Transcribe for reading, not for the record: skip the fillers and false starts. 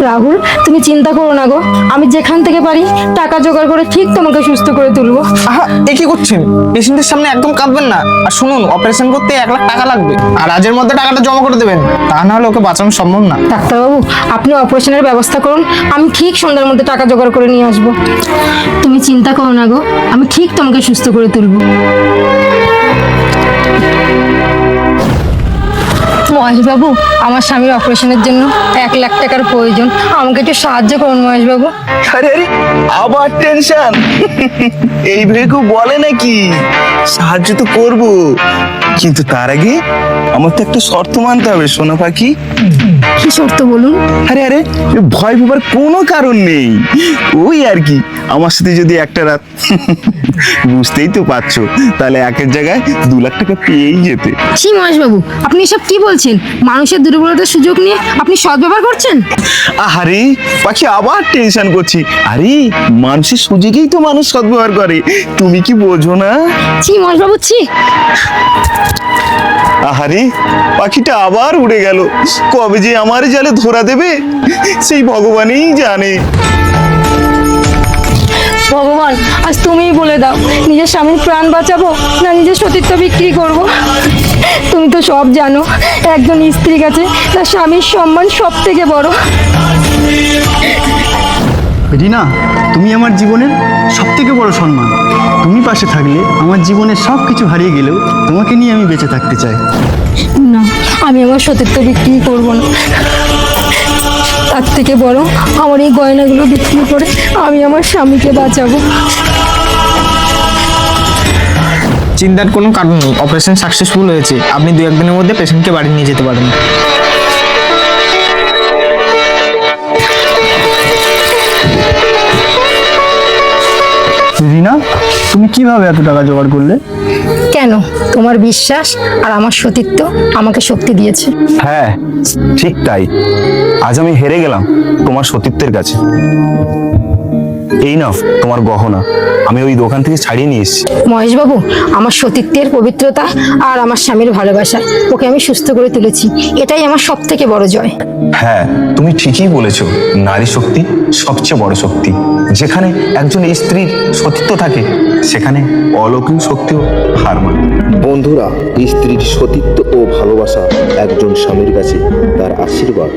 রাহুল, তুমি চিন্তা করো না গো, আমি যেখান থেকে পারি টাকা জোগাড় করে ঠিক তোমাকে সুস্থ করে তুলবো। আহা, এ কি করছেন? পেশেন্টের সামনে একদম কাঁদবেন না। আর শুনুন, অপারেশন করতে 1 লাখ টাকা লাগবে, আর আজের মধ্যে টাকাটা জমা করে দেবেন, তা না হলে ওকে বাঁচানো সম্ভব না। ডাক্তারবাবু, আপনি অপারেশনের ব্যবস্থা করুন, আমি ঠিক সন্ধ্যার মধ্যে টাকা জোগাড় করে নিয়ে আসবো। তুমি চিন্তা করো না গো, আমি ঠিক তোমাকে সুস্থ করে তুলবো। মহেশবাবু, আমার স্বামীর অপারেশনের জন্য 1 লাখ টাকার প্রয়োজন, আমাকে একটু সাহায্য করুন মহেশবাবু। আরে আরে, আবার টেনশন? এই ভেবে বলে নাকি? সাহায্য তো করব, কিন্তু তার আগে আমার তো একটা শর্ত মানতে হবে সোনা পাখি। কি শর্ত বলুন? আরে আরে, ভয় পাবার কোনো কারণ নেই। ওই আর কি, আমার সাথে যদি একটা রাত বুঝতেই তো পারছো, তাহলে একের জায়গায় 2 লাখ টাকা পেয়েই যেতে। ছি মহেশবাবু, আপনি এসব কি বলছেন? মানুষের দুর্বলতার সুযোগ নিয়ে আপনি সদ্ব্যবহার করছেন। আরে পাখি, আবার টেনশন করছি। আরে মানুষের সুযোগেই তো মানুষ সদ্ব্যবহার করে, তুমি কি বোঝো না? ছি মহেশবাবু, ছি। আহারে, পাখিটা আবার উড়ে গেল। কবে যে আমার জালে ধরা দেবে সেই ভগবানই জানে। ভগবান, আজ তুমিই বলে দাও, নিজের স্বামীর প্রাণ বাঁচাবো না নিজের সতীত্ব বিক্রি করব? তুমি তো সব জানো, একজন স্ত্রীর কাছে তার স্বামীর সম্মান সব থেকে বড়। রিনা, তুমি আমার জীবনের সবথেকে বড় সম্মান। তুমি পাশে থাকলে আমার জীবনের সব কিছু হারিয়ে গেলেও তোমাকে নিয়ে আমি বেঁচে থাকতে চাই। না, আমি আমার সতীত্ব বিক্রি করব না। তার থেকে বড়, আমার এই গয়নাগুলো বিক্রি করে আমি আমার স্বামীকে বাঁচাবো। চিন্তার কোনো কারণ নেই, অপারেশন সাকসেসফুল হয়েছে। আপনি 2-1 দিনের মধ্যে পেশেন্টকে বাড়ি নিয়ে যেতে পারেন। রিনা, তুমি কিভাবে এত টাকা জোগাড় করলে? কেন? তোমার বিশ্বাস আর আমার সতীত্ব আমাকে শক্তি দিয়েছে। হ্যাঁ, ঠিক তাই। আজ আমি হেরে গেলাম তোমার সতীত্বের কাছে। এই নাও তোমার গহনা, আমি ওই দোকান থেকে ছাড়িয়ে নিয়ে এসেছি। মহেশবাবু, আমার সতীত্বের পবিত্রতা আর আমার স্বামীর ভালোবাসা ওকে আমি সুস্থ করে তুলেছি, এটাই আমার সব থেকে বড় জয়। হ্যাঁ, তুমি ঠিকই বলেছো। নারী শক্তি সবচেয়ে বড় শক্তি। যেখানে একজন স্ত্রীর সতীত্ব থাকে, সেখানে অলৌকিক শক্তিও হার মানে। বন্ধুরা, স্ত্রীর সতীত্ব ও ভালোবাসা একজন স্বামীর কাছে তার আশীর্বাদ।